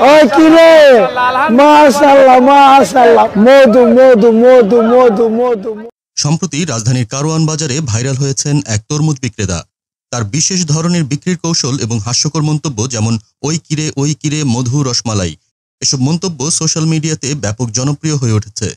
ওই কি রে মাশাআল্লাহ মাশাআল্লাহ মধু মধু মধু মধু মধু। সম্প্রতি রাজধানীর কারওয়ান বাজারে ভাইরাল হয়েছেন এক তরমুজ বিক্রেতা। তার বিশেষ ধরনের বিক্রির কৌশল এবং হাস্যকর মন্তব্য যেমন ওই কিরে মধু রসমালাই, এসব মন্তব্য সোশ্যাল মিডিয়াতে ব্যাপক জনপ্রিয় হয়ে উঠেছে।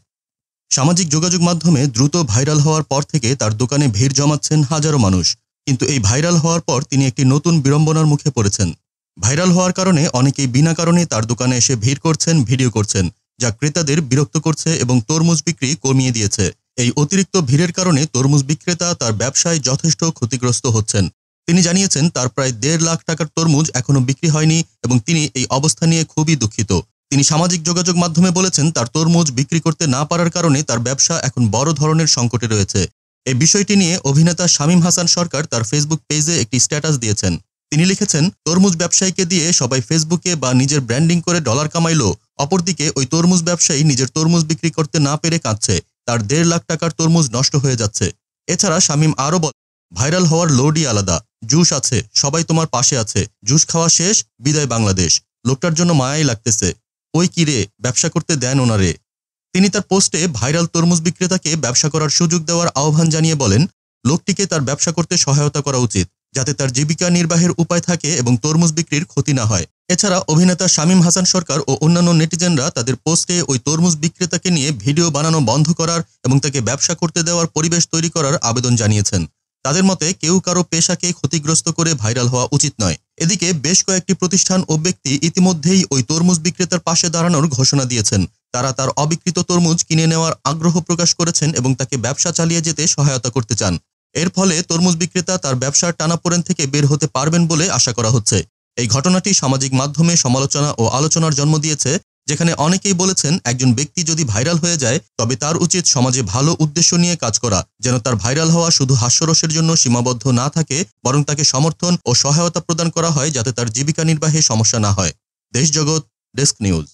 সামাজিক যোগাযোগ মাধ্যমে দ্রুত ভাইরাল হওয়ার পর থেকে তার দোকানে ভিড় জমাচ্ছেন হাজারো মানুষ। কিন্তু এই ভাইরাল হওয়ার পর তিনি একটি নতুন বিড়ম্বনার মুখে পড়েছেন। ভাইরাল হওয়ার কারণে অনেকেই বিনা কারণে তার দোকানে এসে ভিড় করছেন, ভিডিও করছেন, যা ক্রেতাদের বিরক্ত করছে এবং তরমুজ বিক্রি কমিয়ে দিয়েছে। এই অতিরিক্ত ভিড়ের কারণে তরমুজ বিক্রেতা তার ব্যবসায় যথেষ্ট ক্ষতিগ্রস্ত হচ্ছেন। তিনি জানিয়েছেন তার প্রায় 1.5 লাখ টাকার তরমুজ এখনো বিক্রি হয়নি এবং তিনি এই অবস্থা নিয়ে খুবই দুঃখিত। তিনি সামাজিক যোগাযোগ মাধ্যমে বলেছেন তার তরমুজ বিক্রি করতে না পারার কারণে তার ব্যবসা এখন বড় ধরনের সংকটে রয়েছে। এই বিষয়টি নিয়ে অভিনেতা শামীম হাসান সরকার তার ফেসবুক পেজে একটি স্ট্যাটাস দিয়েছেন। তিনি লিখেছেন, তরমুজ ব্যবসায়ীকে দিয়ে সবাই ফেসবুকে বা নিজের ব্র্যান্ডিং করে ডলার কামাইলো, অপরদিকে ওই তরমুজ ব্যবসায়ী নিজের তরমুজ বিক্রি করতে না পেরে কাঁদছে, তার 1.5 লাখ টাকার তরমুজ নষ্ট হয়ে যাচ্ছে। এছাড়া শামীম আরও বলেন, ভাইরাল হওয়ার লোডই আলাদা, জুস আছে, সবাই তোমার পাশে আছে, জুস খাওয়া শেষ, বিদায় বাংলাদেশ, লোকটার জন্য মায়াই লাগতেছে, ওই কিরে ব্যবসা করতে দেন ওনারে। তিনি তার পোস্টে ভাইরাল তরমুজ বিক্রেতাকে ব্যবসা করার সুযোগ দেওয়ার আহ্বান জানিয়ে বলেন, লোকটিকে তার ব্যবসা করতে সহায়তা করা উচিত, যাতে তার জীবিকা নির্বাহের উপায় থাকে এবং তরমুজ বিক্রির ক্ষতি না হয়। এছাড়া অভিনেতা শামীম হাসান সরকার ও অন্যান্য নেটিজেনরা তাদের পোস্টে ওই তরমুজ বিক্রেতাকে নিয়ে ভিডিও বানানো বন্ধ করার এবং তাকে ব্যবসা করতে দেওয়ার পরিবেশ তৈরি করার আবেদন জানিয়েছেন। তাদের মতে কেউ কারো পেশাকে ক্ষতিগ্রস্ত করে ভাইরাল হওয়া উচিত নয়। এদিকে বেশ কয়েকটি প্রতিষ্ঠান ও ব্যক্তি ইতিমধ্যেই ওই তরমুজ বিক্রেতার পাশে দাঁড়ানোর ঘোষণা দিয়েছেন। তারা তার অবিকৃত তরমুজ কিনে নেওয়ার আগ্রহ প্রকাশ করেছেন এবং তাকে ব্যবসা চালিয়ে যেতে সহায়তা করতে চান। এর ফলে তরমুজ বিক্রেতা তার ব্যবসার টানাপোড়েন থেকে বের হতে পারবেন বলে আশা করা হচ্ছে। এই ঘটনাটি সামাজিক মাধ্যমে সমালোচনা ও আলোচনার জন্ম দিয়েছে, যেখানে অনেকেই বলেছেন একজন ব্যক্তি যদি ভাইরাল হয়ে যায় তবে তার উচিত সমাজে ভালো উদ্দেশ্য নিয়ে কাজ করা, যেন তার ভাইরাল হওয়া শুধু হাস্যরসের জন্য সীমাবদ্ধ না থাকে, বরং তাকে সমর্থন ও সহায়তা প্রদান করা হয় যাতে তার জীবিকা নির্বাহে সমস্যা না হয়। দেশ জগৎ ডেস্ক নিউজ।